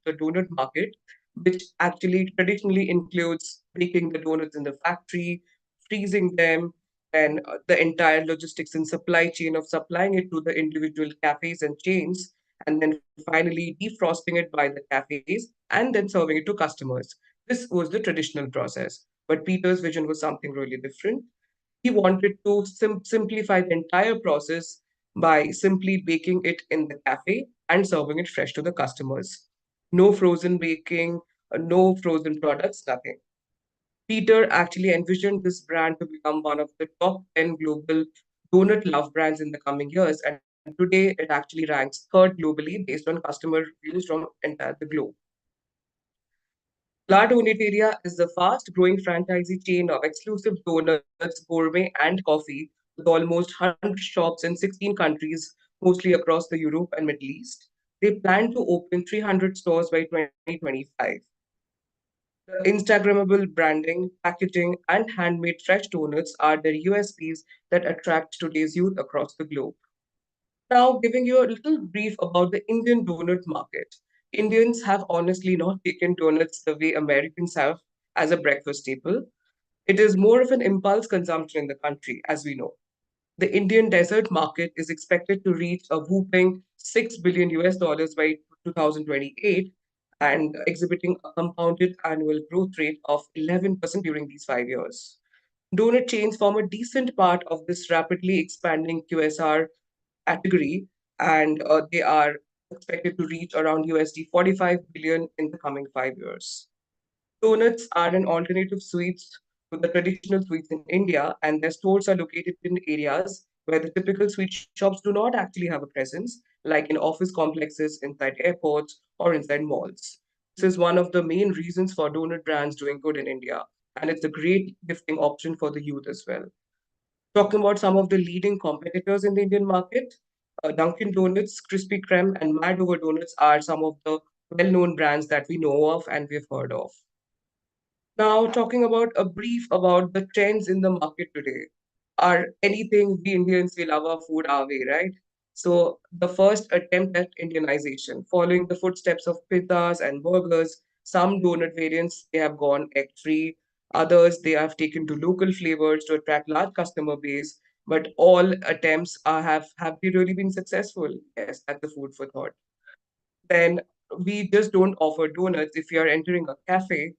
the donut market, which actually traditionally includes making the donuts in the factory, freezing them, and the entire logistics and supply chain of supplying it to the individual cafes and chains, and then finally defrosting it by the cafes and then serving it to customers. This was the traditional process. But Peter's vision was something really different. He wanted to simplify the entire process by simply baking it in the cafe and serving it fresh to the customers. No frozen baking, no frozen products, nothing. Peter actually envisioned this brand to become one of the top 10 global donut love brands in the coming years. And today it actually ranks third globally based on customer reviews from entire the globe. La Donuteria is the fast-growing franchisee chain of exclusive donuts, gourmet, and coffee with almost 100 shops in 16 countries, mostly across the Europe and Middle East. They plan to open 300 stores by 2025. The Instagrammable branding, packaging, and handmade fresh donuts are the USPs that attract today's youth across the globe. Now, giving you a little brief about the Indian donut market. Indians have honestly not taken donuts the way Americans have as a breakfast staple. It is more of an impulse consumption in the country, as we know. The Indian dessert market is expected to reach a whopping 6 billion US dollars by 2028 and exhibiting a compounded annual growth rate of 11% during these 5 years. Donut chains form a decent part of this rapidly expanding QSR category, and they are expected to reach around USD 45 billion in the coming 5 years. Donuts are an alternative sweets to the traditional sweets in India, and their stores are located in areas where the typical sweet shops do not actually have a presence, like in office complexes, inside airports, or inside malls. This is one of the main reasons for donut brands doing good in India, and it's a great gifting option for the youth as well. Talking about some of the leading competitors in the Indian market, Dunkin' Donuts, Krispy Kreme, and Mad Over Donuts are some of the well-known brands that we know of and we've heard of. Now, talking about a brief about the trends in the market today. Are anything we Indians, we love our food our way, right? So the first attempt at Indianization, following the footsteps of pizzas and burgers, some donut variants they have gone egg-free, others they have taken to local flavors to attract large customer base. But all attempts have they really been successful? Yes, that's the food for thought. Then we just don't offer donuts. If you are entering a cafe,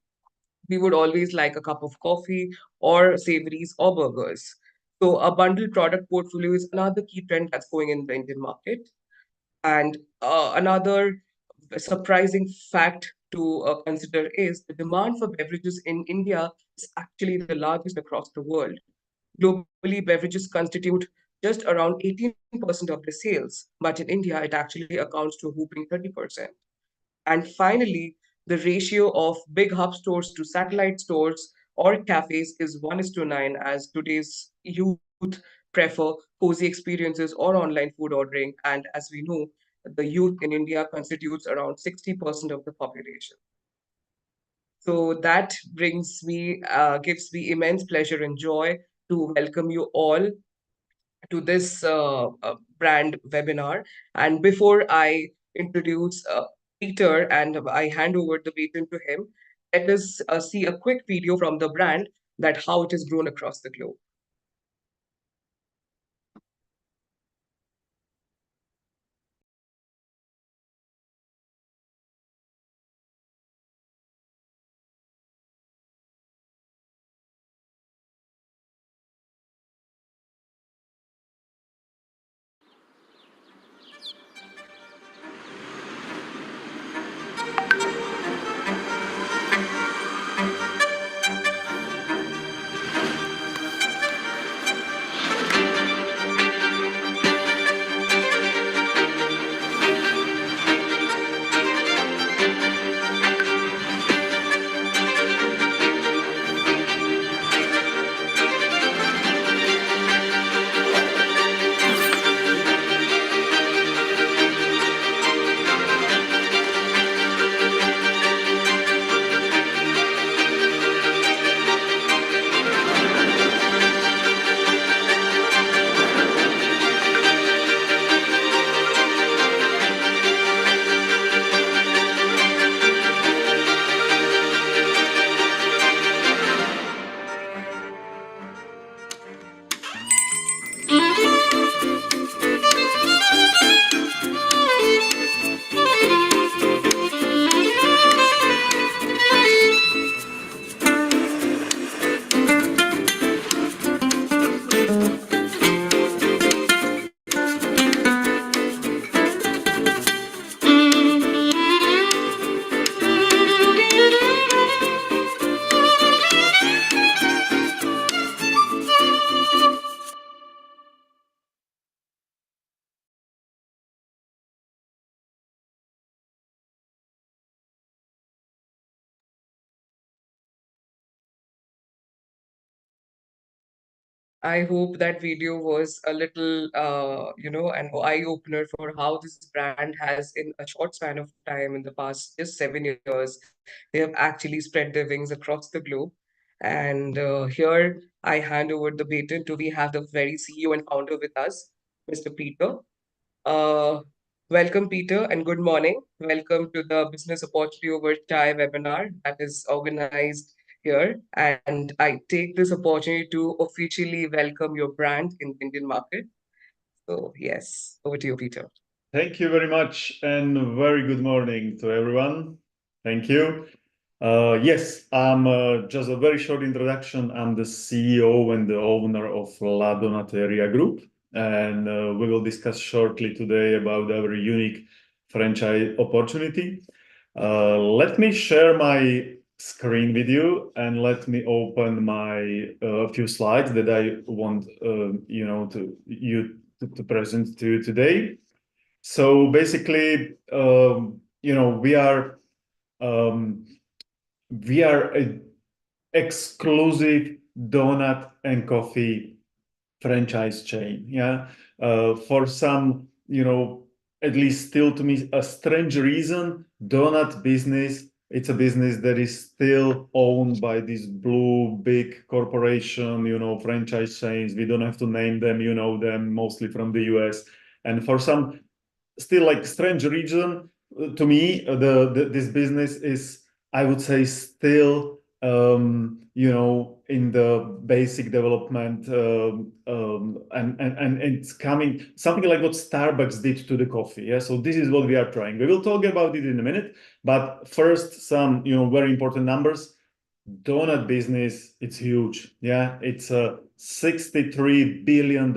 we would always like a cup of coffee or savories or burgers. So a bundled product portfolio is another key trend that's going in the Indian market. And another surprising fact to consider is the demand for beverages in India is actually the largest across the world. Globally, beverages constitute just around 18% of the sales, but in India, it actually accounts to a whooping 30%. And finally, the ratio of big hub stores to satellite stores or cafes is 1 is to 9, as today's youth prefer cozy experiences or online food ordering. And as we know, the youth in India constitutes around 60% of the population. So that gives me immense pleasure and joy to welcome you all to this brand webinar. And before I introduce Peter and I hand over the baton to him, let us see a quick video from the brand that how it has grown across the globe. I hope that video was a little, an eye opener for how this brand has, in a short span of time, in the past just 7 years, they have actually spread their wings across the globe. And here I hand over the baton to, we have the very CEO and founder with us, Mr. Peter. Uh, Welcome, Peter, and good morning. Welcome to the Business Opportunity Over Chai webinar that is organized here. And I take this opportunity to officially welcome your brand in the Indian market. So, yes, over to you, Peter. Thank you very much, and very good morning to everyone. Thank you. Yes, I'm just a very short introduction. I'm the CEO and the owner of La Donateria Group, and we will discuss shortly today about our unique franchise opportunity. Let me share my screen with you, and let me open my few slides that I want to present to you today. So basically, um, we are an exclusive donut and coffee franchise chain. Yeah, for some, at least still to me, a strange reason, donut business. It's a business that is still owned by this blue big corporation, franchise chains. We don't have to name them, them mostly from the US. And for some still like strange region to me, this business is, I would say, still in the basic development, and it's coming something like what Starbucks did to the coffee. Yeah, so this is what we are trying. We will talk about it in a minute, but first, some very important numbers. Donut business, it's huge. Yeah, it's a $63 billion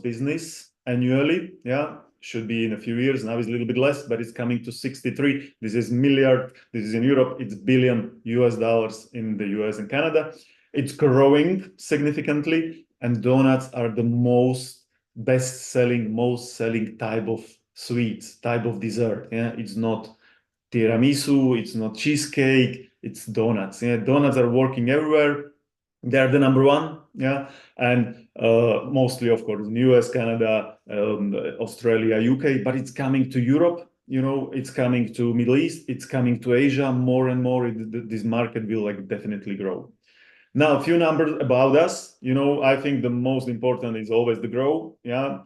business annually. Yeah, should be in a few years. Now it's a little bit less, but it's coming to 63. This is milliard. This is in Europe. It's billion US dollars in the US and Canada. It's growing significantly, and donuts are the most selling type of sweets, type of dessert. Yeah, it's not tiramisu, it's not cheesecake, it's donuts. Yeah, donuts are working everywhere. They're the number one. Yeah, and mostly, of course, in US, Canada, Australia, UK, but it's coming to Europe. It's coming to Middle East. It's coming to Asia more and more. This market will definitely grow. Now, a few numbers about us. I think the most important is always the growth. Yeah,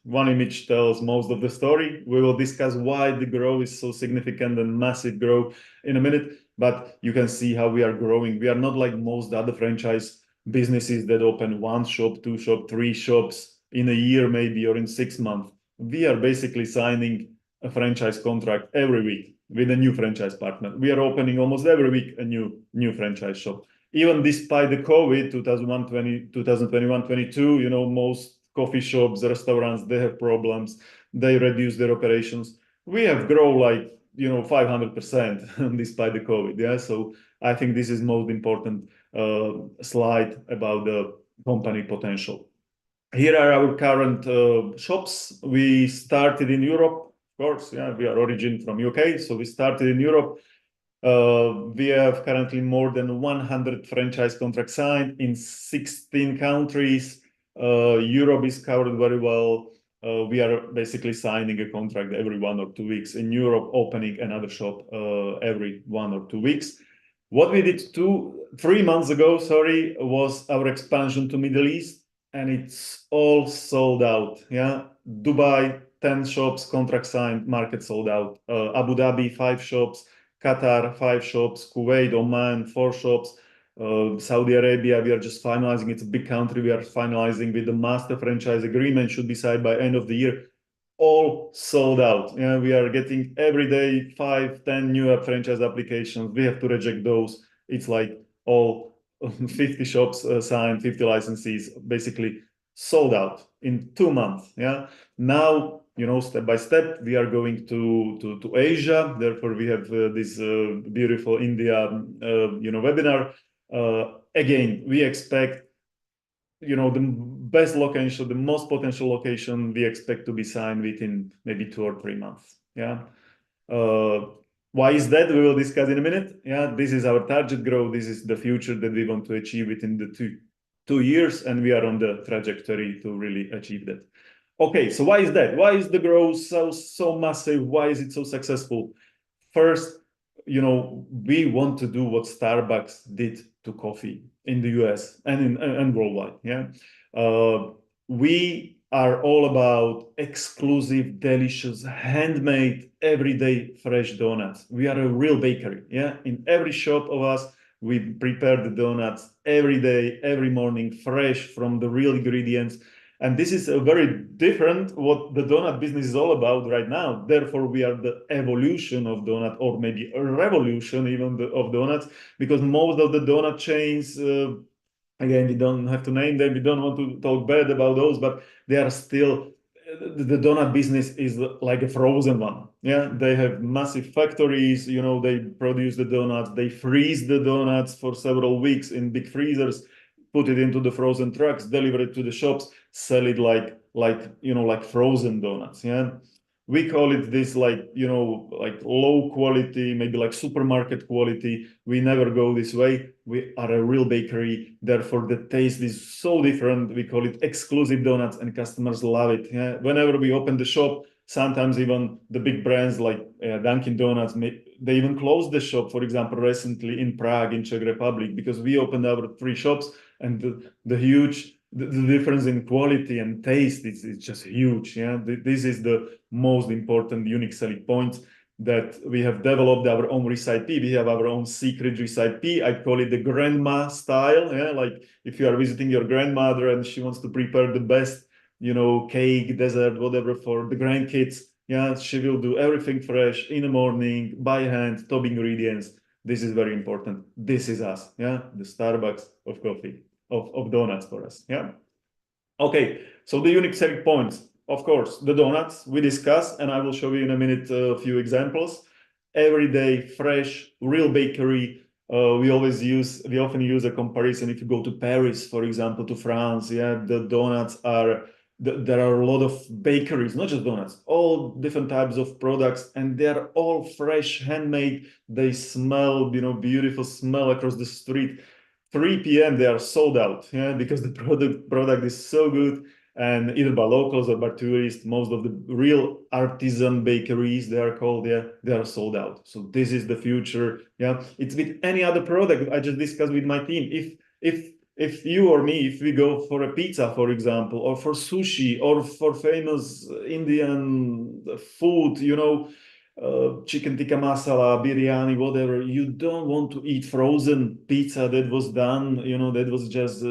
one image tells most of the story. We will discuss why the growth is so significant and massive growth in a minute. But you can see how we are growing. We are not like most other franchise businesses that open one shop, two shop, three shops in a year maybe, or in 6 months. We are basically signing a franchise contract every week with a new franchise partner. We are opening almost every week a new franchise shop. Even despite the COVID, 2021, 22, most coffee shops, restaurants, they have problems. They reduce their operations. We have grown 500% despite the COVID. Yeah, so I think this is most important slide about the company potential. Here are our current shops. We started in Europe, of course. Yeah, we are origin from UK, so we started in Europe. We have currently more than 100 franchise contracts signed in 16 countries. Europe is covered very well. We are basically signing a contract every 1 or 2 weeks. In Europe, opening another shop every 1 or 2 weeks. What we did 3 months ago, was our expansion to Middle East, and it's all sold out. Yeah, Dubai, 10 shops, contract signed, market sold out. Abu Dhabi, 5 shops. Qatar, 5 shops, Kuwait, Oman, 4 shops, Saudi Arabia, we are just finalizing. It's a big country. We are finalizing with the master franchise agreement, should be signed by end of the year. All sold out. Yeah, we are getting every day 5, 10 new franchise applications. We have to reject those. It's like all 50 shops signed, 50 licensees, basically sold out in 2 months. Yeah, now, step by step, we are going to Asia. Therefore, we have this beautiful India, webinar. Again, we expect, the best location, the most potential location, we expect to be signed within maybe 2 or 3 months. Yeah. Why is that? We will discuss in a minute. Yeah, this is our target growth. This is the future that we want to achieve within the 2 years, and we are on the trajectory to really achieve that. Okay, so why is that? Why is the growth so massive? Why is it so successful? First, we want to do what Starbucks did to coffee in the US and worldwide. Yeah, we are all about exclusive, delicious, handmade, everyday fresh donuts. We are a real bakery. Yeah, in every shop of us, we prepare the donuts every day, every morning, fresh from the real ingredients. And this is a very different what the donut business is all about right now. Therefore, we are the evolution of donut, or maybe a revolution even of donuts, because most of the donut chains, again, we don't have to name them. We don't want to talk bad about those, but they are still, the donut business is like a frozen one. Yeah, they have massive factories. They produce the donuts. They freeze the donuts for several weeks in big freezers, put it into the frozen trucks, deliver it to the shops, sell it like frozen donuts. Yeah, we call it this like low quality, maybe like supermarket quality. We never go this way. We are a real bakery, therefore the taste is so different. We call it exclusive donuts, and customers love it. Yeah, whenever we open the shop, sometimes even the big brands like Dunkin' Donuts, they even closed the shop, for example, recently in Prague, in Czech Republic, because we opened our 3 shops, and the difference in quality and taste is just huge. Yeah, this is the most important unique selling point, that we have developed our own recipe. We have our own secret recipe. I call it the grandma style. Yeah, like if you are visiting your grandmother and she wants to prepare the best, cake, dessert, whatever for the grandkids. Yeah, she will do everything fresh in the morning by hand, top ingredients. This is very important. This is us. Yeah, the Starbucks of coffee, of donuts for us. Yeah. Okay, so the unique selling points, of course, the donuts we discussed, and I will show you in a minute a few examples. Everyday, fresh, real bakery. We often use a comparison. If you go to Paris, for example, to France, yeah, the donuts are, there are a lot of bakeries, not just donuts, all different types of products, and they're all fresh, handmade. They smell, beautiful smell across the street. 3 p.m. they are sold out, yeah, because the product is so good, and either by locals or by tourists. Most of the real artisan bakeries, they are called, yeah, they are sold out. So this is the future. Yeah, it's with any other product. I just discussed with my team. If you or me, if we go for a pizza, for example, or for sushi, or for famous Indian food, chicken tikka masala, biryani, whatever. You don't want to eat frozen pizza that was done, that was just,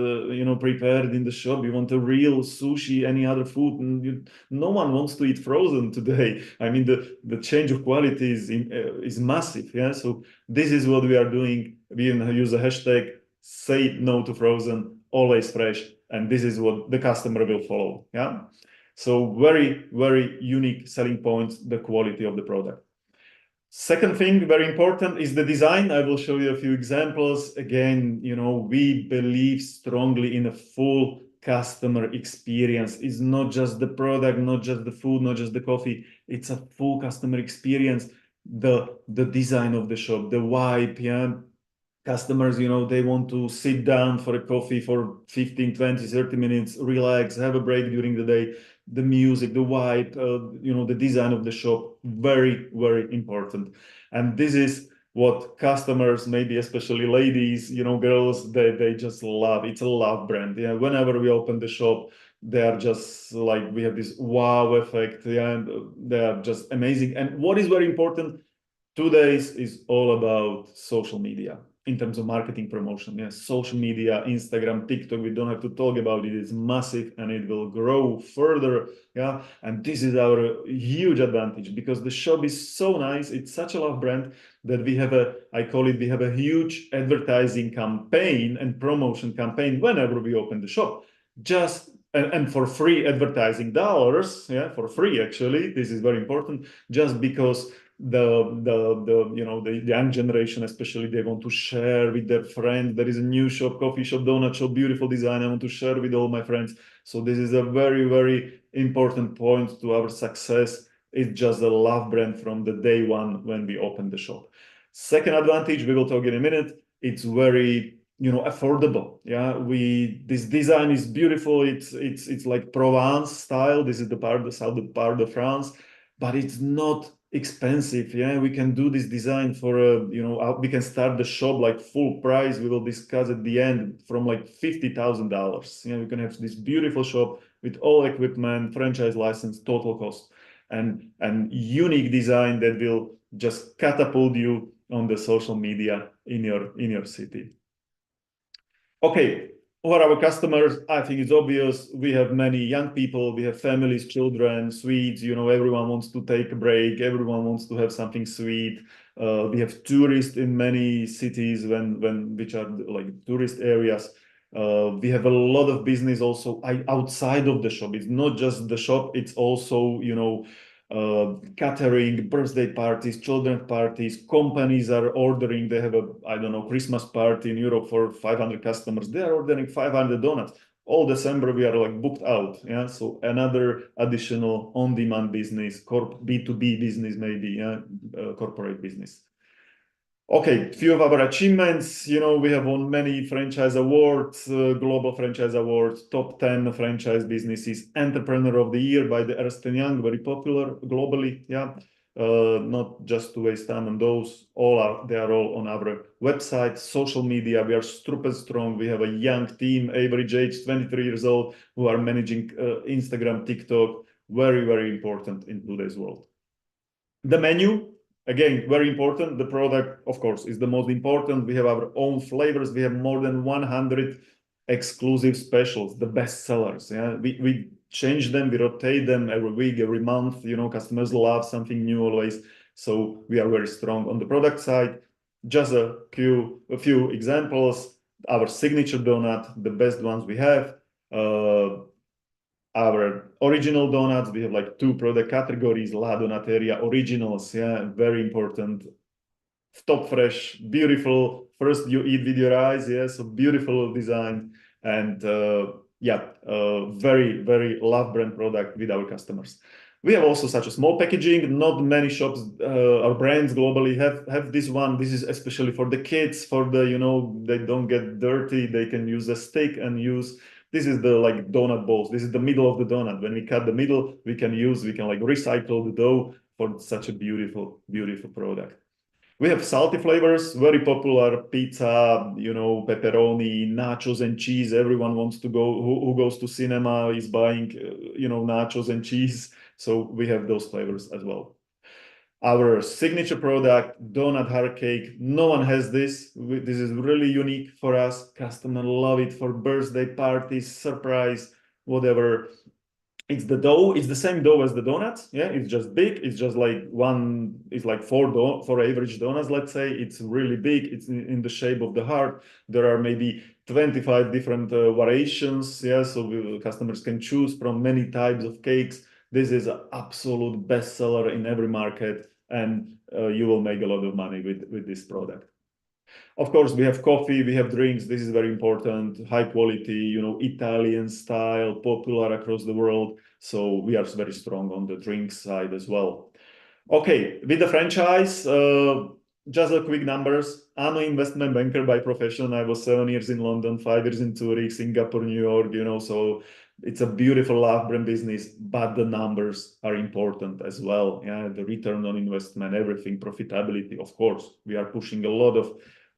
prepared in the shop. You want a real sushi, any other food. And no one wants to eat frozen today. I mean, the change of quality is massive. Yeah. So this is what we are doing. We use a hashtag, say no to frozen, always fresh. And this is what the customer will follow. Yeah. So very, very unique selling points, the quality of the product. Second thing, very important, is the design. I will show you a few examples. Again, we believe strongly in a full customer experience. It's not just the product, not just the food, not just the coffee. It's a full customer experience. The design of the shop, the vibe, yeah. Customers, they want to sit down for a coffee for 15, 20, 30 minutes, relax, have a break during the day. The music, the vibe, the design of the shop, very, very important. And this is what customers, maybe especially ladies, girls, they just love. It's a love brand. Yeah, whenever we open the shop, they are just like, we have this wow effect. Yeah, and they are just amazing. And what is very important, 2 days is all about social media in terms of marketing promotion. Yes, social media, Instagram, TikTok, we don't have to talk about it. It's massive and it will grow further. Yeah, and this is our huge advantage, because the shop is so nice. It's such a love brand that we have we have a huge advertising campaign and promotion campaign whenever we open the shop. Just and for free advertising dollars, yeah, for free actually. This is very important, just because the young generation especially, they want to share with their friends. There is a new shop, coffee shop, donut shop, beautiful design, I want to share with all my friends. So this is a very, very important point to our success. It's just a love brand from the day one when we open the shop. Second advantage, we will talk in a minute, it's very affordable. Yeah, this design is beautiful. It's like Provence style. This is the southern part of France, but it's not expensive. Yeah, we can do this design for we can start the shop like full price. We will discuss at the end from like $50,000. Yeah, we can have this beautiful shop with all equipment, franchise license, total cost, and unique design that will just catapult you on the social media in your city. Okay, for our customers, I think it's obvious. We have many young people, we have families, children, sweets. Everyone wants to take a break. Everyone wants to have something sweet. We have tourists in many cities which are like tourist areas. We have a lot of business also outside of the shop. It's not just the shop. It's also, catering, birthday parties, children parties. Companies are ordering. They have I don't know, Christmas party in Europe for 500 customers. They are ordering 500 donuts. All December we are like booked out. Yeah, so another additional on-demand business, B2B business maybe. Yeah, corporate business. Okay, few of our achievements. We have won many franchise awards, global franchise awards, top 10 franchise businesses, entrepreneur of the year by the Ernst & Young, very popular globally. Yeah, not just to waste time on those. They are all on our website, social media. We are super strong. We have a young team, average age 23 years old, who are managing Instagram, TikTok. Very, very important in today's world. The menu. Again, very important. The product, of course, is the most important. We have our own flavors. We have more than 100 exclusive specials, the best sellers. Yeah, we change them, we rotate them every week, every month. Customers love something new always. So we are very strong on the product side. Just a few examples. Our signature donut, the best ones we have. Our original donuts, we have like 2 product categories, La Donuteria Originals, yeah, very important. Top fresh, beautiful. First you eat with your eyes, yeah, so beautiful design. And very, very love brand product with our customers. We have also such a small packaging. Not many shops or brands globally have this one. This is especially for the kids, for the, they don't get dirty. They can use a stick and use. This is the like donut balls. This is the middle of the donut. When we cut the middle, we can like recycle the dough for such a beautiful, beautiful product. We have salty flavors, very popular. Pizza, pepperoni, nachos and cheese. Everyone wants to go, who goes to cinema is buying, nachos and cheese. So we have those flavors as well. Our signature product, donut hard cake. No one has this. This is really unique for us. Customers love it for birthday parties, surprise, whatever. It's the dough. It's the same dough as the donuts. Yeah, it's just big. It's just like it's like four average donuts, let's say. It's really big. It's in the shape of the heart. There are maybe 25 different variations. Yeah, so customers can choose from many types of cakes. This is an absolute bestseller in every market, and you will make a lot of money with this product. Of course, we have coffee, we have drinks. This is very important. High quality, Italian style, popular across the world. So we are very strong on the drink side as well. Okay, with the franchise, just a quick numbers. I'm an investment banker by profession. I was 7 years in London, 5 years in Zurich, Singapore, New York, so it's a beautiful love brand business, but the numbers are important as well. Yeah, the return on investment, everything, profitability, of course. We are pushing a lot of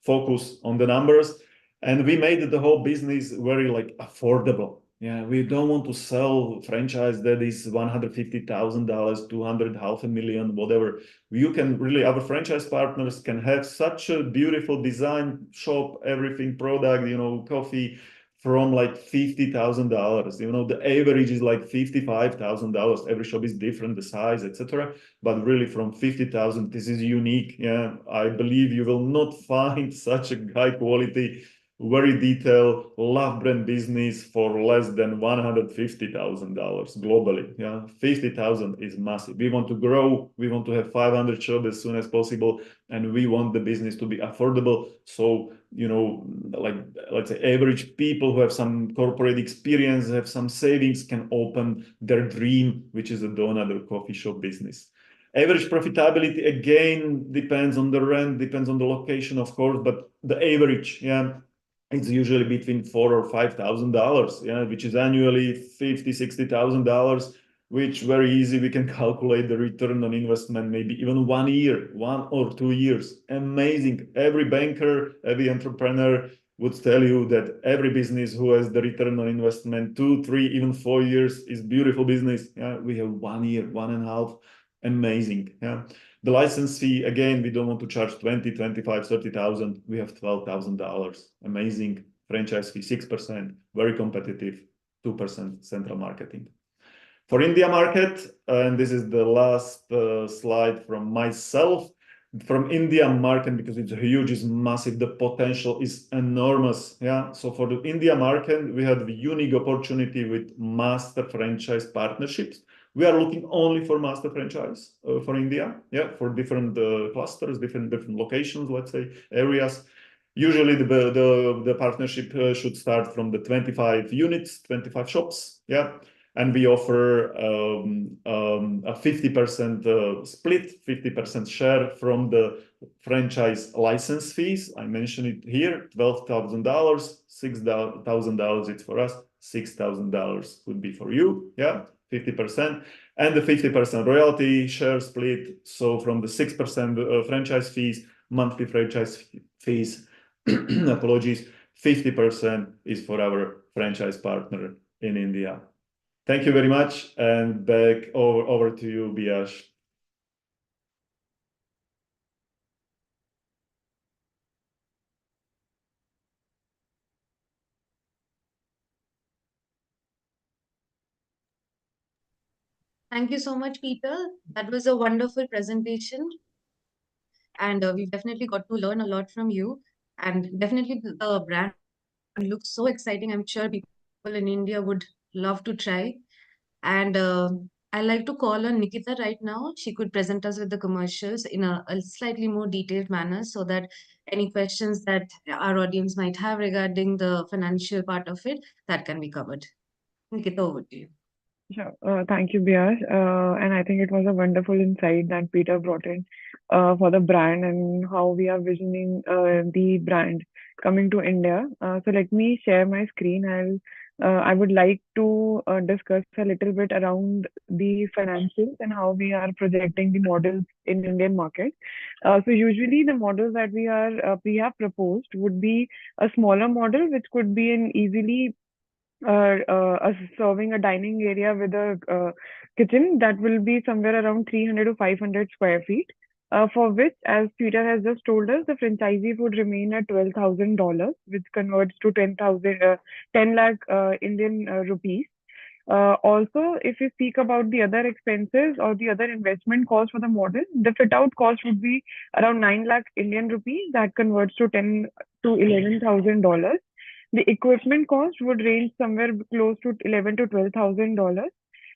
focus on the numbers, and we made the whole business very like affordable. Yeah, we don't want to sell franchise that is $150,000, 200, $500,000, whatever. You can really, our franchise partners can have such a beautiful design shop, everything product, coffee from like $50,000. The average is like $55,000. Every shop is different, the size, etc. But really from 50,000, this is unique. Yeah, I believe you will not find such a high quality, very detailed love brand business for less than $150,000 globally. Yeah, 50,000 is massive. We want to grow. We want to have 500 shops as soon as possible, and we want the business to be affordable. So, like let's say average people who have some corporate experience, have some savings, can open their dream, which is a donut or coffee shop business. Average profitability, again, depends on the rent, depends on the location, of course, but the average, yeah, it's usually between $4,000 or $5,000, yeah, which is annually $50,000-$60,000, which very easy we can calculate the return on investment, maybe even 1 year, 1 or 2 years. Amazing. Every banker, every entrepreneur would tell you that every business who has the return on investment 2, 3, even 4 years is beautiful business. Yeah, we have 1 year, 1.5. Amazing. Yeah. The license fee, again, we don't want to charge 20, 25, 30,000. We have $12,000. Amazing. Franchise fee, 6%, very competitive, 2% central marketing. For India market, and this is the last slide from myself, from India market, because it's huge, it's massive, the potential is enormous. Yeah. So for the India market, we had the unique opportunity with master franchise partnerships. We are looking only for master franchise for India, yeah, for different clusters, different locations, let's say, areas. Usually the partnership should start from the 25 units, 25 shops, yeah. And we offer a 50% split, 50% share from the franchise license fees. I mentioned it here, $12,000, $6,000 it's for us, $6,000 would be for you, yeah, 50%. And the 50% royalty share split. So from the 6% franchise fees, monthly franchise fees, apologies, 50% is for our franchise partner in India. Thank you very much, and back over to you, Biash. Thank you so much, Peter. That was a wonderful presentation, and we've definitely got to learn a lot from you. And definitely, the brand looks so exciting. I'm sure people in India would love to try. And I like to call on Nikita right now. She could present us with the commercials in a slightly more detailed manner so that any questions that our audience might have regarding the financial part of it, that can be covered. Nikita, over to you. Sure. Thank you, Bias. And I think it was a wonderful insight that Peter brought in for the brand and how we are visioning the brand coming to India. So let me share my screen. I would like to discuss a little bit around the financials and how we are projecting the models in Indian market. So usually the models that we have proposed would be a smaller model, which could be an easily serving a dining area with a kitchen that will be somewhere around 300 to 500 square feet. For which, as Peter has just told us, the franchisee would remain at $12,000, which converts to 10 lakh Indian rupees. Also, if we speak about the other expenses or the other investment cost for the model, the fit out cost would be around 9 lakh Indian rupees. That converts to 10 to $11,000. The equipment cost would range somewhere close to 11 to $12,000.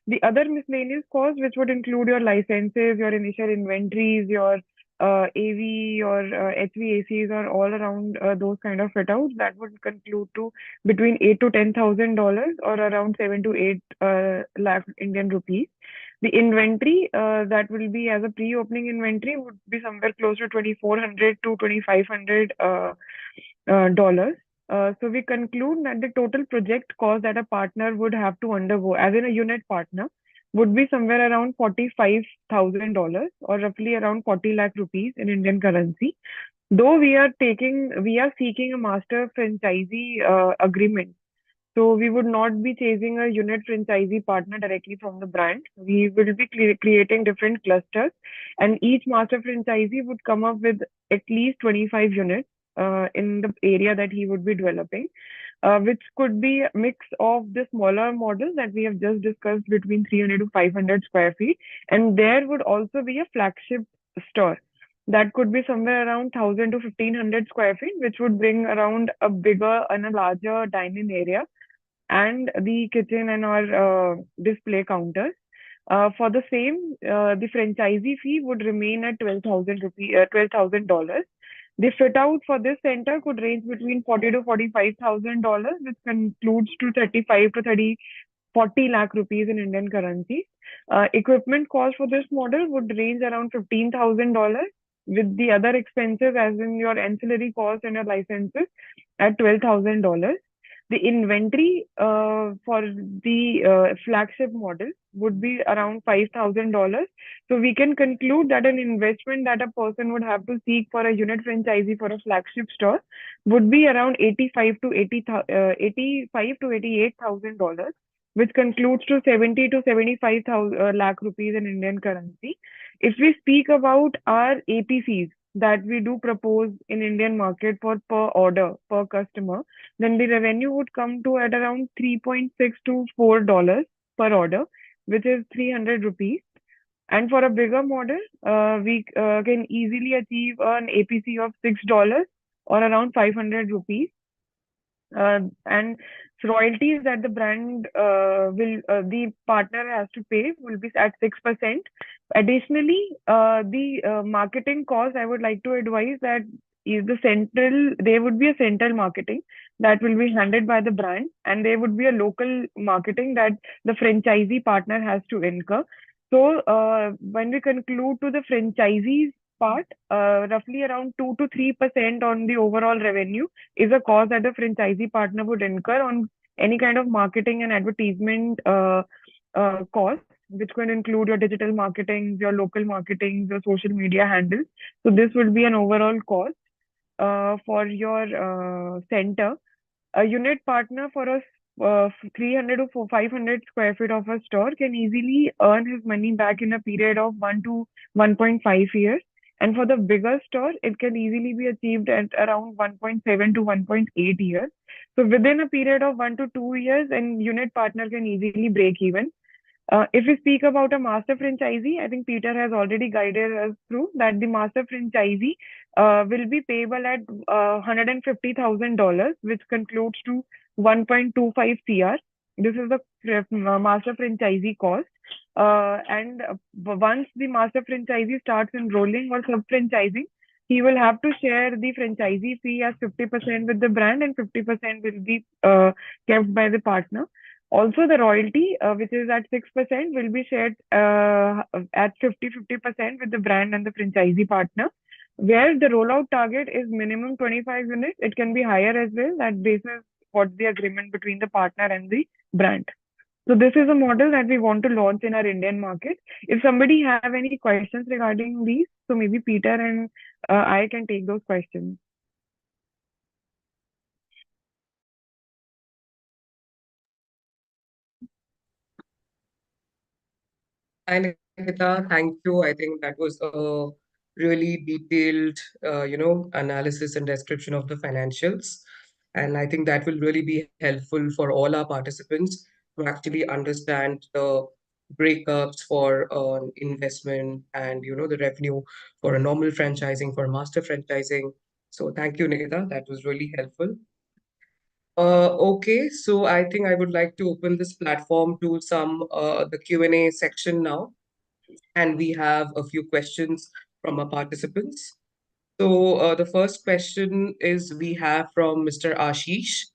The other miscellaneous costs, which would include your licenses, your initial inventories, your AV, your HVACs, or all around those kind of fit outs, that would conclude to between $8 to $10,000 or around 7 to 8 lakh Indian rupees. The inventory that will be as a pre-opening inventory would be somewhere close to 2,400 to 2,500 dollars. So we conclude that the total project cost that a partner would have to undergo, as in a unit partner, would be somewhere around $45,000 or roughly around 40 lakh rupees in Indian currency. Though we are seeking a master franchisee agreement. So we would not be chasing a unit franchisee partner directly from the brand. We will be creating different clusters, and each master franchisee would come up with at least 25 units in the area that he would be developing, which could be a mix of the smaller model that we have just discussed between 300 to 500 square feet. And there would also be a flagship store that could be somewhere around 1,000 to 1,500 square feet, which would bring around a bigger and a larger dining area and the kitchen and our display counters. For the same, the franchisee fee would remain at 12,000 rupees, $12,000. The fit out for this center could range between 40 to $45,000, which concludes to 35 to 40 lakh rupees in Indian currency. Equipment cost for this model would range around $15,000. with the other expenses, as in your ancillary costs and your licenses, at $12,000. The inventory for the flagship model would be around $5,000. So we can conclude that an investment that a person would have to seek for a unit franchisee for a flagship store would be around 85 to $88,000, which concludes to 70 to 75,000 lakh rupees in Indian currency. If we speak about our APCs that we do propose in Indian market for per order per customer, then the revenue would come to at around 3.6 to $4 per order, which is 300 rupees. And for a bigger model, we can easily achieve an APC of $6 or around 500 rupees. And royalties that the brand the partner has to pay will be at 6%. Additionally, the marketing cost, I would like to advise that is there would be a central marketing that will be handled by the brand, and there would be a local marketing that the franchisee partner has to incur. So, when we conclude to the franchisees part, roughly around 2 to 3% on the overall revenue is a cost that the franchisee partner would incur on any kind of marketing and advertisement costs, which could include your digital marketing, your local marketing, your social media handles. So this would be an overall cost for your center. A unit partner for a 300 to 500 square feet of a store can easily earn his money back in a period of 1 to 1.5 years. And for the bigger store, it can easily be achieved at around 1.7 to 1.8 years. So within a period of 1 to 2 years, an unit partner can easily break even. If we speak about a master franchisee, I think Peter has already guided us through that the master franchisee will be payable at $150,000, which concludes to 1.25 CR. This is the master franchisee cost. And once the master franchisee starts enrolling or sub-franchising, he will have to share the franchisee fee as 50% with the brand, and 50% will be kept by the partner. Also, the royalty, which is at 6%, will be shared at 50% with the brand and the franchisee partner, where the rollout target is minimum 25 units. It can be higher as well, that basis what's the agreement between the partner and the brand. So this is a model that we want to launch in our Indian market. If somebody have any questions regarding these, so maybe Peter and I can take those questions. Hi, Nikita. Thank you. I think that was a really detailed, analysis and description of the financials. And I think that will really be helpful for all our participants to actually understand the breakups for investment and, the revenue for a normal franchising, for master franchising. So thank you, Nikita. That was really helpful. Okay, so I think I would like to open this platform to some the Q&A section now, and we have a few questions from our participants. So the first question is we have from Mr. Ashish.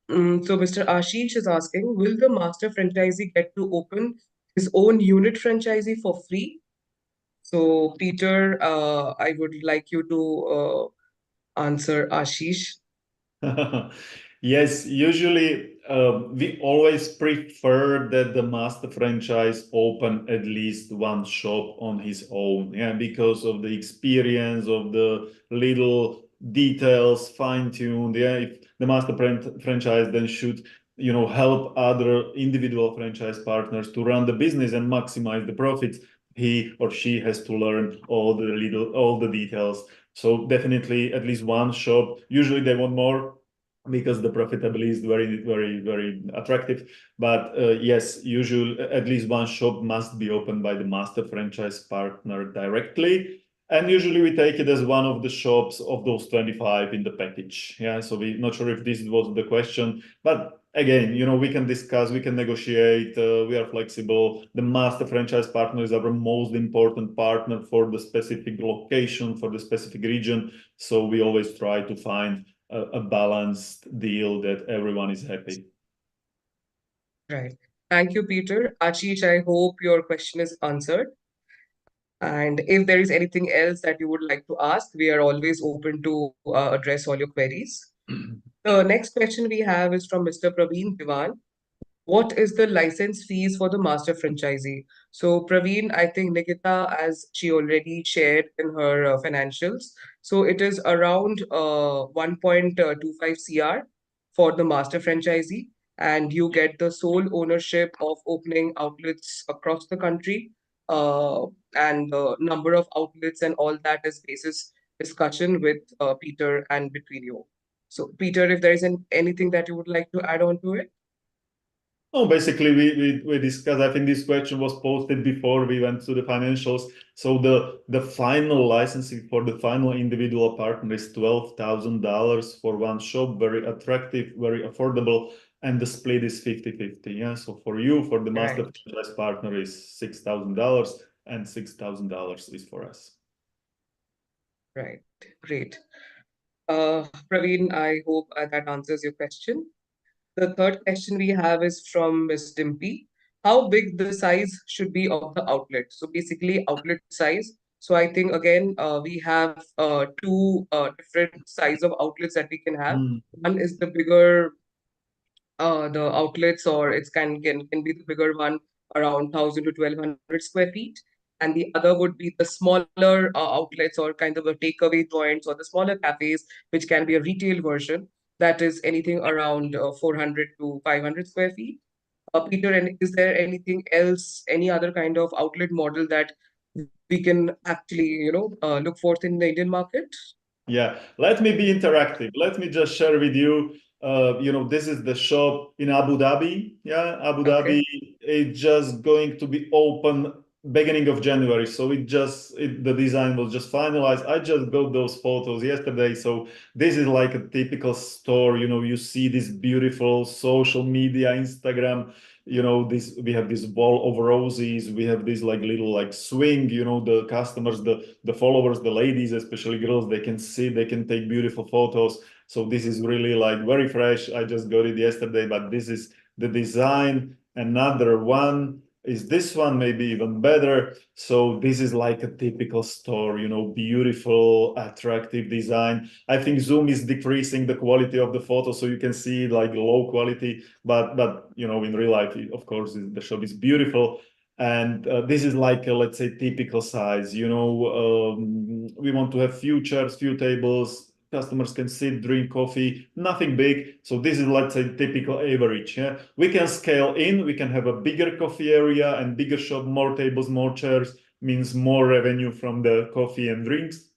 So Mr. Ashish is asking, will the master franchisee get to open his own unit franchisee for free? So Peter, I would like you to answer Ashish. Yes, usually we always prefer that the master franchise open at least one shop on his own, yeah, because of the experience of the little details fine-tuned. Yeah, if the master franchise then should, help other individual franchise partners to run the business and maximize the profits, he or she has to learn all the details. So definitely at least one shop. Usually they want more because the profitability is very, very, very attractive. But yes, usually at least one shop must be opened by the master franchise partner directly. And usually we take it as one of the shops of those 25 in the package. Yeah, so we're not sure if this was the question, but again, we can discuss, we can negotiate, we are flexible. The master franchise partner is our most important partner for the specific location, for the specific region. So we always try to find a balanced deal that everyone is happy. Right. Thank you, Peter. Ashish, I hope your question is answered. And if there is anything else that you would like to ask, we are always open to address all your queries. The next question we have is from Mr. Praveen Diwan. What is the license fees for the master franchisee? So, Praveen, I think Nikita, as she already shared in her financials, so it is around 1.25 CR for the master franchisee, and you get the sole ownership of opening outlets across the country, uh, and the number of outlets and all that is basis discussion with Peter and between you. So, Peter, if there is anything that you would like to add on to it. Oh, basically, we discussed. I think this question was posted before we went to the financials. So the final licensing for the final individual partner is $12,000 for one shop. Very attractive, very affordable, and the split is 50-50. Yeah. So for you, for the master Right. franchise partner is $6,000, and $6,000 is for us. Right, great. Praveen, I hope that answers your question. The third question we have is from Ms. Dimpy. How big the size should be of the outlet? So basically, outlet size. So I think again, we have two different size of outlets that we can have. Mm. One is the bigger the outlets, or it can be the bigger one around 1,000 to 1,200 square feet, and the other would be the smaller outlets or kind of a takeaway joints or the smaller cafes, which can be a retail version that is anything around 400 to 500 square feet. Peter, and is there anything else, any other kind of outlet model that we can actually, look forth in the Indian market? Yeah, let me be interactive. Let me just share with you. This is the shop in Abu Dhabi. Yeah, Abu Dhabi Okay. is just going to be open beginning of January. So the design was just finalized. I just got those photos yesterday. So this is like a typical store. You see this beautiful social media, Instagram. This we have this wall of roses. We have this like little like swing. The customers, the followers, the ladies, especially girls, they can sit, they can take beautiful photos. So this is really like very fresh. I just got it yesterday, but this is the design. Another one is this one, maybe even better. So this is like a typical store, beautiful, attractive design. I think Zoom is decreasing the quality of the photo, so you can see like low quality, but in real life, of course, the shop is beautiful. And this is like a, let's say, typical size. We want to have few chairs, few tables. Customers can sit, drink coffee, nothing big. So this is, let's say, typical average. Yeah, we can scale in. We can have a bigger coffee area and bigger shop, more tables, more chairs, means more revenue from the coffee and drinks.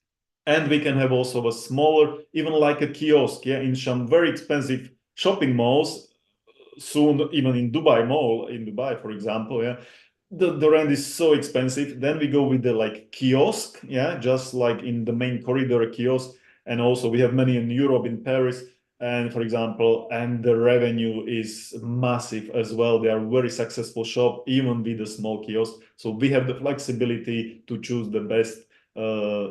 And we can have also a smaller, even like a kiosk. Yeah, in some very expensive shopping malls, soon even in Dubai Mall, in Dubai, for example, yeah, the rent is so expensive. Then we go with the like kiosk, yeah, just like in the main corridor a kiosk. And also we have many in Europe, in Paris, and for example, and the revenue is massive as well. They are very successful shop, even with a small kiosk. So we have the flexibility to choose the best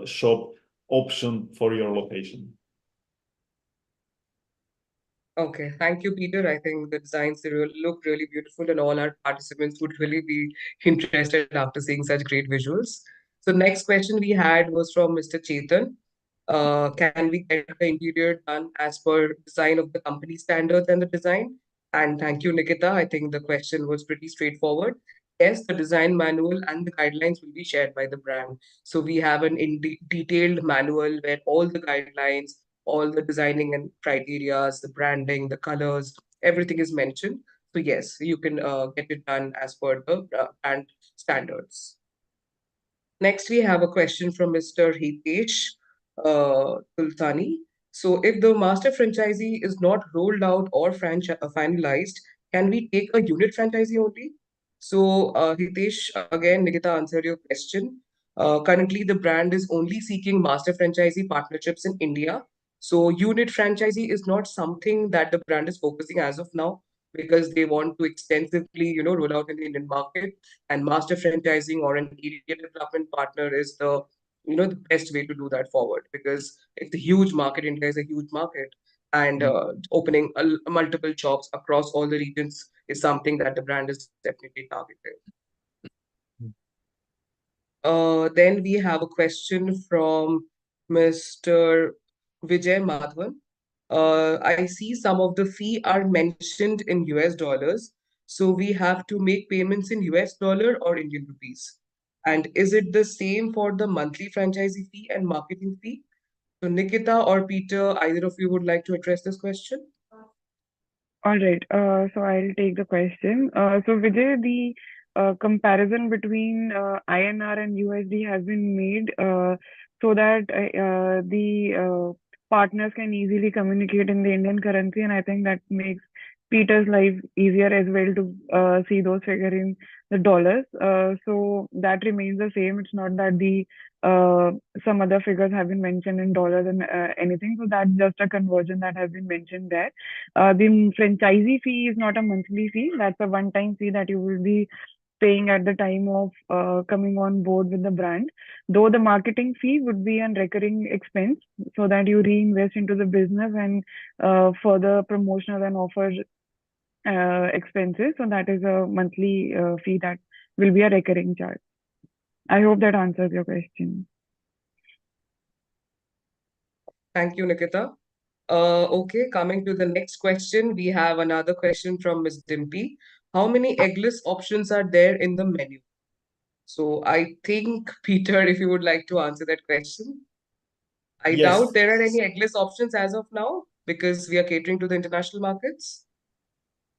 shop option for your location. Okay, thank you, Peter. I think the designs they really look really beautiful, and all our participants would really be interested after seeing such great visuals. So, next question we had was from Mr. Chetan. Can we get the interior done as per design of the company standards and the design? And thank you, Nikita. I think the question was pretty straightforward. Yes, the design manual and the guidelines will be shared by the brand. So we have an in detailed manual where all the guidelines, all the designing and criterias, the branding, the colors, everything is mentioned. So yes, you can get it done as per the brand standards. Next, we have a question from Mr. Hitesh Tultani. So, if the master franchisee is not rolled out or finalized, can we take a unit franchisee only? So, Hitesh, again, Nikita answered your question. Currently, the brand is only seeking master franchisee partnerships in India. So, unit franchisee is not something that the brand is focusing as of now, because they want to extensively, roll out in the Indian market, and master franchising or an area development partner is the best way to do that forward, because it's a huge market. India is a huge market, and opening multiple shops across all the regions is something that the brand is definitely targeting. Then we have a question from Mr. Vijay Madhavan. I see some of the fee are mentioned in US dollars. So we have to make payments in US dollar or Indian rupees. And is it the same for the monthly franchisee fee and marketing fee? So Nikita or Peter, either of you would like to address this question? All right. So I'll take the question. So Vijay, the comparison between INR and USD has been made so that the partners can easily communicate in the Indian currency, and I think that makes Peter's life easier as well to see those figure in the dollars. So that remains the same. It's not that the uh, some other figures have been mentioned in dollars and anything. So that's just a conversion that has been mentioned there. The franchisee fee is not a monthly fee. That's a one-time fee that you will be paying at the time of coming on board with the brand. Though the marketing fee would be a recurring expense so that you reinvest into the business and further promotional and offer expenses. So that is a monthly fee that will be a recurring charge. I hope that answers your question. Thank you, Nikita. Okay, coming to the next question, we have another question from Ms. Dimpy. How many eggless options are there in the menu? So I think, Peter, if you would like to answer that question. I Yes, doubt there are any eggless options as of now because we are catering to the international markets.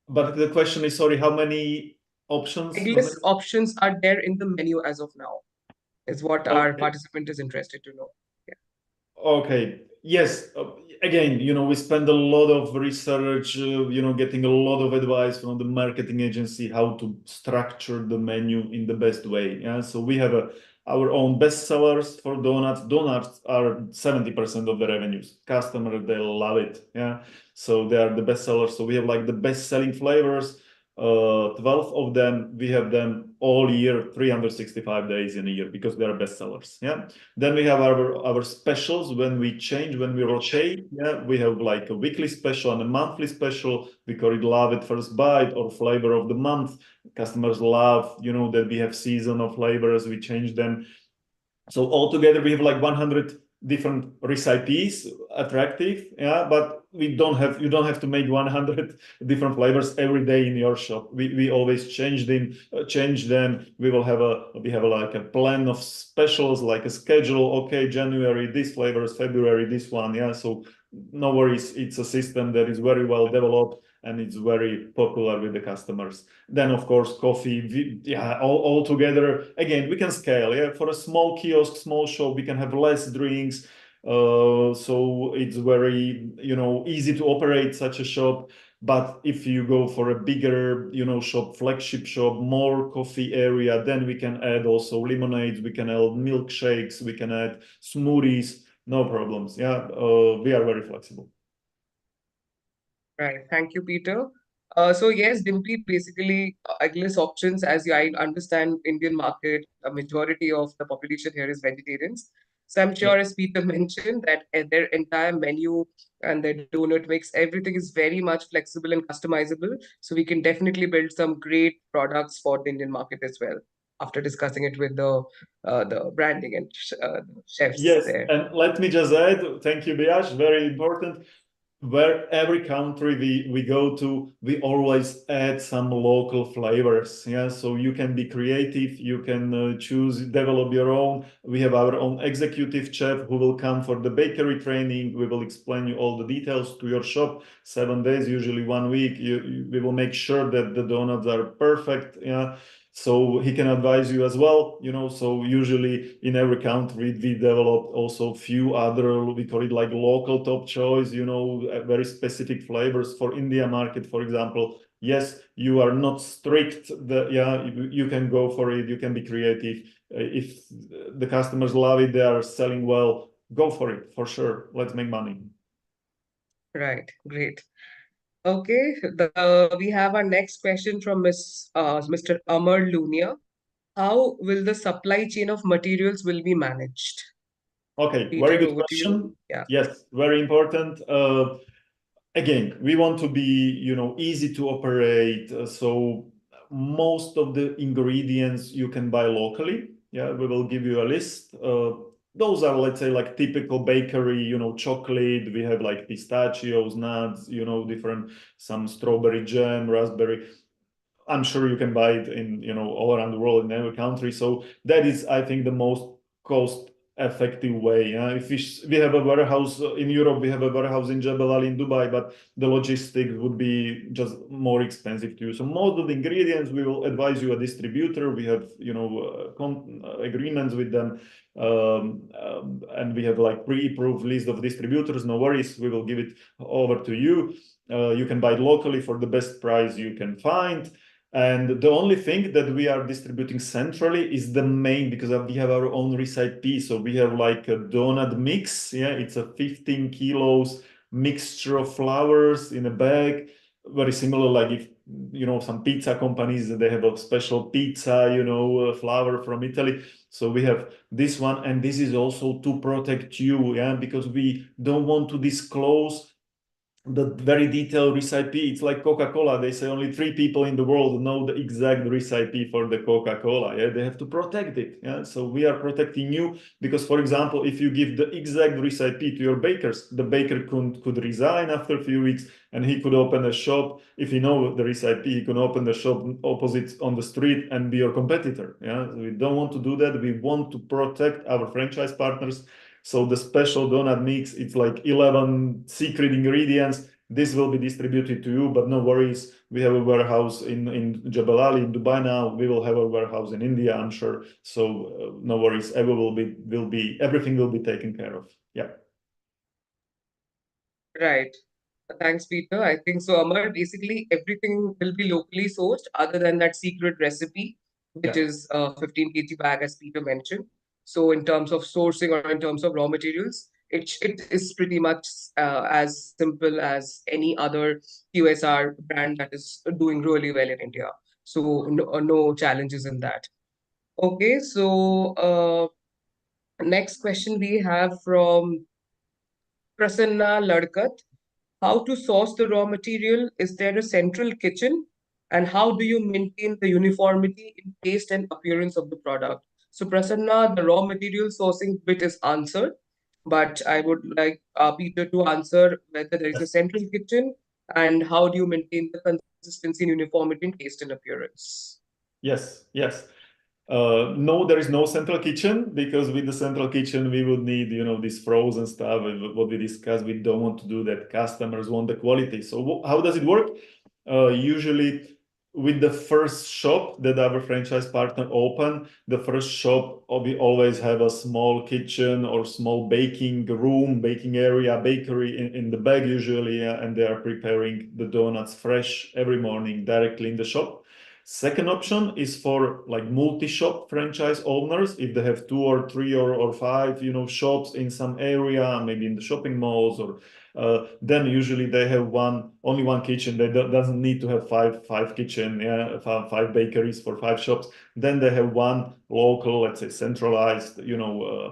but the question is, sorry, how many options? How many? Eggless options are there in the menu as of now, is what our Okay. participant is interested to know. Yeah. Okay. Yes. Again, we spend a lot of research, getting a lot of advice from the marketing agency how to structure the menu in the best way. Yeah. So we have our own best sellers for donuts. Donuts are 70% of the revenues. Customers, they love it. Yeah. So they are the best sellers. So we have like the best selling flavors. 12 of them, we have them all year, 365 days in a year because they are best sellers. Yeah. Then we have our specials when we change, when we rotate. Yeah, we have like a weekly special and a monthly special. We call it Love at First Bite or Flavor of the Month. Customers love, that we have seasonal flavors. We change them. So altogether, we have like 100 different recipes, attractive. Yeah, but you don't have to make 100 different flavors every day in your shop. We always change them. We have like a plan of specials, like a schedule. Okay, January this flavors, February this one. Yeah, so no worries. It's a system that is very well developed and it's very popular with the customers. Then of course coffee, yeah, all together. Again, we can scale. Yeah, for a small kiosk, small shop, we can have less drinks. So it's very easy to operate such a shop. But if you go for a bigger shop, flagship shop, more coffee area, then we can add also lemonades, we can add milkshakes, we can add smoothies, no problems. Yeah, we are very flexible. Right. Thank you, Peter. So yes, Dimply, basically eggless options, as I understand Indian market, a majority of the population here is vegetarians. So I'm Yeah. sure, as Peter mentioned, that their entire menu and their donut mix, everything is very much flexible and customizable. So we can definitely build some great products for the Indian market as well after discussing it with the branding and chefs Yes, there. and let me just add, thank you, Biash, very important. Where every country we go to, we always add some local flavors. Yeah, so you can be creative, you can choose, develop your own. We have our own executive chef who will come for the bakery training. We will explain you all the details to your shop. 7 days, usually 1 week. We will make sure that the donuts are perfect. Yeah. So he can advise you as well, so usually in every country we develop also few other, we call it like local top choice, very specific flavors for India market, for example. Yes, you are not strict, you can go for it, you can be creative. If the customers love it, they are selling well, go for it, for sure. Let's make money. Right, great. Okay, we have our next question from Mr. Amar Lunia. How will the supply chain of materials will be managed? Okay, very Peter, good over to you. question. Yeah, Yes, very important. Again, we want to be, easy to operate. So most of the ingredients you can buy locally. Yeah, we will give you a list. Those are, let's say, like typical bakery, chocolate. We have like pistachios, nuts, different, some strawberry jam, raspberry. I'm sure you can buy it in, all around the world in every country. So that is, I think, the most cost-effective way. If we have a warehouse in Europe, we have a warehouse in Jebel Ali in Dubai, but the logistics would be just more expensive to you. So most of the ingredients, we will advise you a distributor. We have, agreements with them. And we have like pre-approved list of distributors. No worries, we will give it over to you. You can buy it locally for the best price you can find. And the only thing that we are distributing centrally is the main, because we have our own recipe. So we have like a donut mix. Yeah, it's a 15 kilos mixture of flours in a bag. Very similar, like if, some pizza companies, they have a special pizza, flour from Italy. So we have this one, and this is also to protect you, yeah, because we don't want to disclose the very detailed recipe. It's like Coca-Cola. They say only 3 people in the world know the exact recipe for the Coca-Cola. Yeah, they have to protect it. Yeah, so we are protecting you because, for example, if you give the exact recipe to your bakers, the baker could resign after a few weeks, and he could open a shop. If he knows the recipe, he can open the shop opposite on the street and be your competitor. Yeah, so we don't want to do that. We want to protect our franchise partners. So the special donut mix, it's like 11 secret ingredients. This will be distributed to you, but no worries. We have a warehouse in Jebel Ali in Dubai now. We will have a warehouse in India, I'm sure. So no worries. Everything will be taken care of. Yeah. Right. Thanks, Peter. I think so, Amar. Basically, everything will be locally sourced other than that secret recipe, which Yeah. is a 15 kg bag, as Peter mentioned. So, in terms of sourcing or in terms of raw materials, it is pretty much as simple as any other QSR brand that is doing really well in India. So, no challenges in that. Okay, so next question we have from Prasanna Ladkat. How to source the raw material? Is there a central kitchen? And how do you maintain the uniformity in taste and appearance of the product? So, Prasanna, the raw material sourcing bit is answered, but I would like Peter to answer whether there is a Yes. central kitchen and how do you maintain the consistency and uniformity in taste and appearance? Yes. Yes. No, there is no central kitchen, because with the central kitchen we would need, this frozen stuff. What we discussed, we don't want to do that. Customers want the quality. So how does it work? Usually with the first shop that our franchise partner open, the first shop, we always have a small kitchen or small baking room, baking area, bakery in the back usually, and they are preparing the donuts fresh every morning directly in the shop. Second option is for like multi-shop franchise owners. If they have 2 or 3 or 5, shops in some area, maybe in the shopping malls, or then usually they have only one kitchen. They doesn't need to have five kitchen, yeah, five bakeries for 5 shops. Then they have one local, let's say centralized,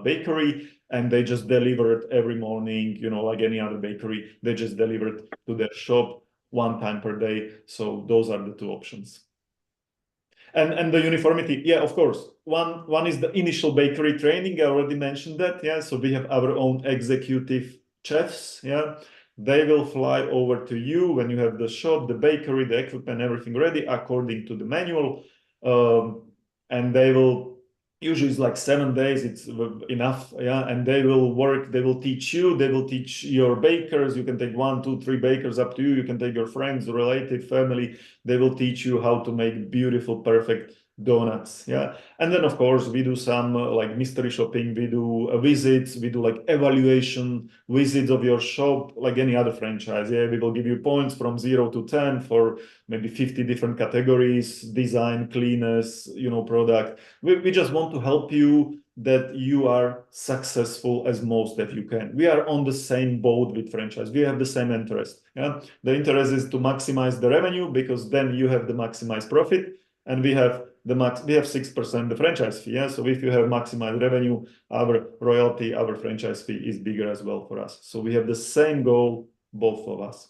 bakery, and they just deliver it every morning, like any other bakery. They just deliver it to their shop one time per day. So those are the 2 options. And the uniformity, yeah, of course. One is the initial bakery training. I already mentioned that, yeah. So we have our own executive chefs, yeah. They will fly over to you when you have the shop, the bakery, the equipment, everything ready according to the manual, and they will. Usually it's like 7 days, it's enough, yeah. And they will work, they will teach you, they will teach your bakers. You can take 1, 2, 3 bakers, up to you. You can take your friends, relative, family. They will teach you how to make beautiful, perfect donuts, yeah. And then of course we do some like mystery shopping. We do visits, we do like evaluation visits of your shop, like any other franchise, yeah. We will give you points from 0 to 10 for maybe 50 different categories: design, cleanness, product. We just want to help you that you are successful as most that you can. We are on the same boat with franchise. We have the same interest, yeah. The interest is to maximize the revenue, because then you have the maximized profit, and we have 6% the franchise fee, yeah. So if you have maximized revenue, our royalty, our franchise fee is bigger as well for us. So we have the same goal, both of us.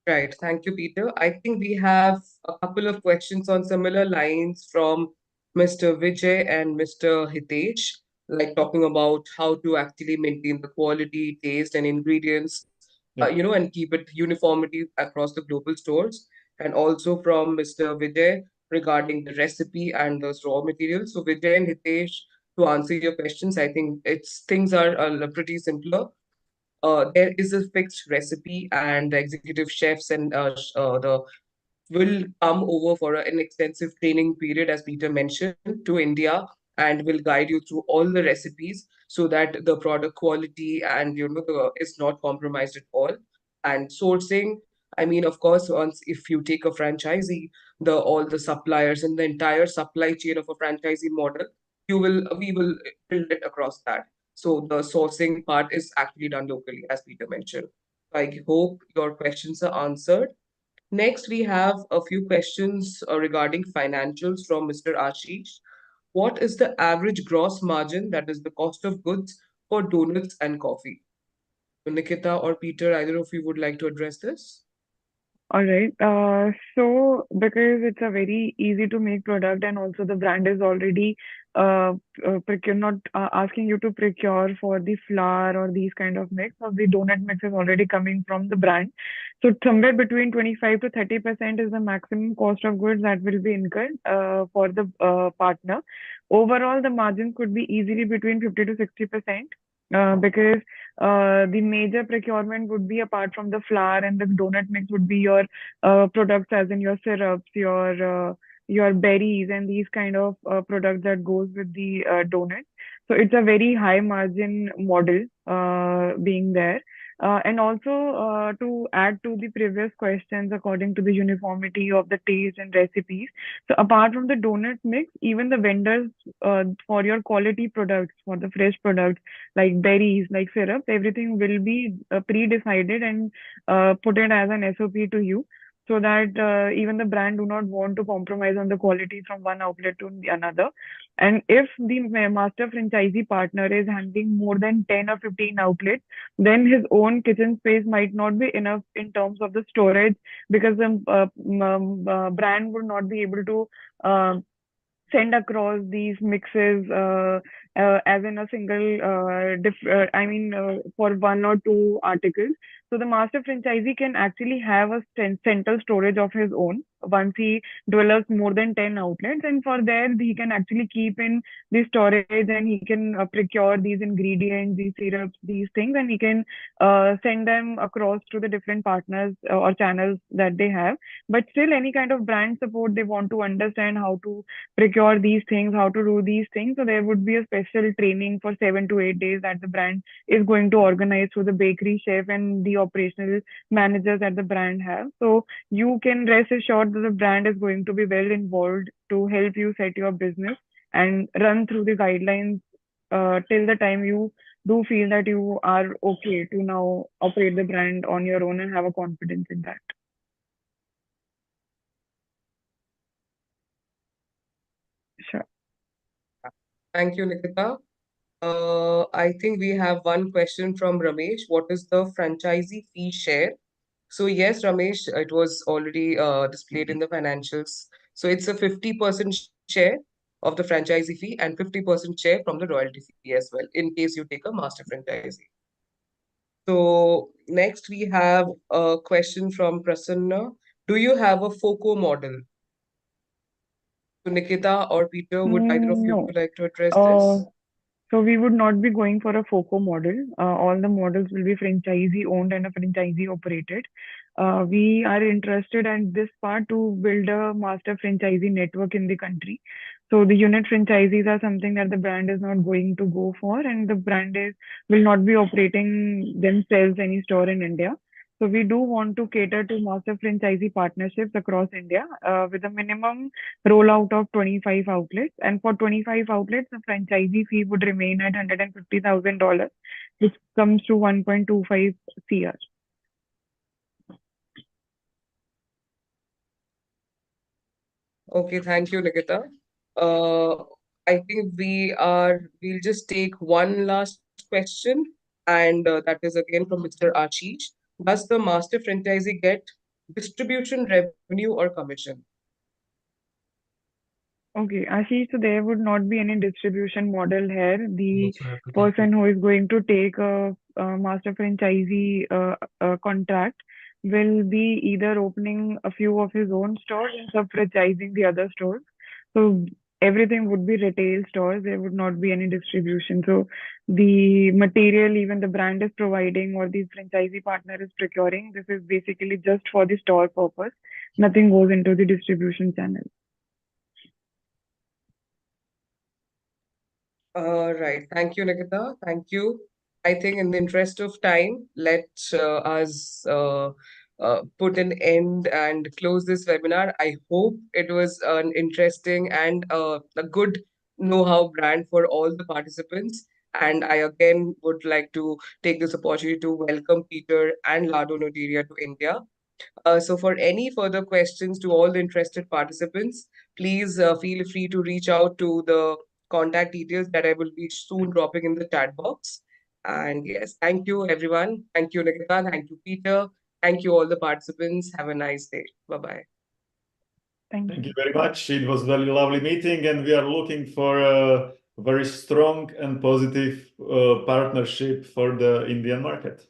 Right. Thank you, Peter. I think we have a couple of questions on similar lines from Mr. Vijay and Mr. Hitesh, like talking about how to actually maintain the quality, taste, and ingredients, Yeah. and keep it uniformity across the global stores. And also from Mr. Vijay regarding the recipe and the raw materials. So Vijay and Hitesh, to answer your questions, I think it's things are pretty simpler. There is a fixed recipe, and the executive chefs and the will come over for an extensive training period, as Peter mentioned, to India, and will guide you through all the recipes so that the product quality and is not compromised at all. And sourcing, I mean, of course, once if you take a franchisee, the all the suppliers and the entire supply chain of a franchisee model, we will build it across that. So the sourcing part is actually done locally, as Peter mentioned. I hope your questions are answered. Next, we have a few questions regarding financials from Mr. Ashish. What is the average gross margin, that is the cost of goods, for donuts and coffee? So Nikita or Peter, either of you would like to address this? All right. So because it's a very easy to make product and also the brand is already procure not asking you to procure for the flour or these kind of mix, or the donut mix is already coming from the brand. So somewhere between 25 to 30% is the maximum cost of goods that will be incurred for the partner. Overall, the margin could be easily between 50 to 60%. Because the major procurement would be, apart from the flour and the donut mix, would be your products, as in your syrups, your berries, and these kind of products that goes with the donut. So it's a very high margin model being there. And also, to add to the previous questions, according to the uniformity of the taste and recipes. So apart from the donut mix, even the vendors for your quality products, for the fresh products like berries, like syrups, everything will be pre-decided and put it as an SOP to you, so that even the brand do not want to compromise on the quality from one outlet to the another. And if the master franchisee partner is handling more than 10 or 15 outlets, then his own kitchen space might not be enough in terms of the storage, because the brand would not be able to uh, send across these mixes as in a single I mean for one or two articles. So the master franchisee can actually have a central storage of his own once he develops more than 10 outlets, and for there he can actually keep in the storage, and he can procure these ingredients, these syrups, these things, and he can send them across to the different partners or channels that they have. But still, any kind of brand support, they want to understand how to procure these things, how to do these things. So there would be a special training for 7 to 8 days that the brand is going to organize through the bakery chef and the operational managers that the brand have. So you can rest assured that the brand is going to be well involved to help you set your business and run through the guidelines till the time you do feel that you are okay to now operate the brand on your own and have a confidence in that. Sure. Thank you, Nikita. I think we have one question from Ramesh. What is the franchisee fee share? So yes, Ramesh, it was already displayed in the financials. So it's a 50% share of the franchisee fee and 50% share from the royalty fee as well, in case you take a master franchisee. So next we have a question from Prasanna. Do you have a FOCO model? So Nikita or Peter, would either of you No. like to address this? Uh, So we would not be going for a FOCO model. All the models will be franchisee owned and a franchisee operated. We are interested in this part to build a master franchisee network in the country. So the unit franchisees are something that the brand is not going to go for, and the brand is will not be operating themselves any store in India. So we do want to cater to master franchisee partnerships across India with a minimum rollout of 25 outlets. And for 25 outlets, the franchisee fee would remain at $150,000, which comes to 1.25 CR. Okay, thank you, Nikita. Uh, I think we'll just take one last question, and that is again from Mr. Ashish. Does the master franchisee get distribution revenue or commission? Okay, Ashish, so there would not be any distribution model here. The Also have to take person who is going to take a master franchisee contract will be either opening a few of his own stores and sub-franchising the other stores. So everything would be retail stores. There would not be any distribution. So the material, even the brand is providing or the franchisee partner is procuring, this is basically just for the store purpose. Nothing goes into the distribution channel. Right. Thank you, Nikita. Thank you. I think in the interest of time, let us put an end and close this webinar. I hope it was an interesting and a good know-how brand for all the participants. And I again would like to take this opportunity to welcome Peter and La Donuteria to India. So for any further questions to all the interested participants, please feel free to reach out to the contact details that I will be soon dropping in the chat box. And yes, thank you everyone. Thank you, Nikita. Thank you, Peter. Thank you all the participants. Have a nice day. Bye-bye. Thank Thank you. you very much. It was very lovely meeting, and we are looking for a very strong and positive partnership for the Indian market.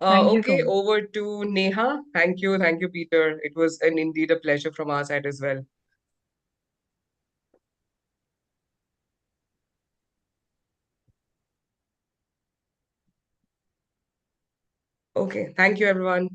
Thank you so Okay, much. over to Neha. Thank you, Peter. It was indeed a pleasure from our side as well. Okay, thank you everyone.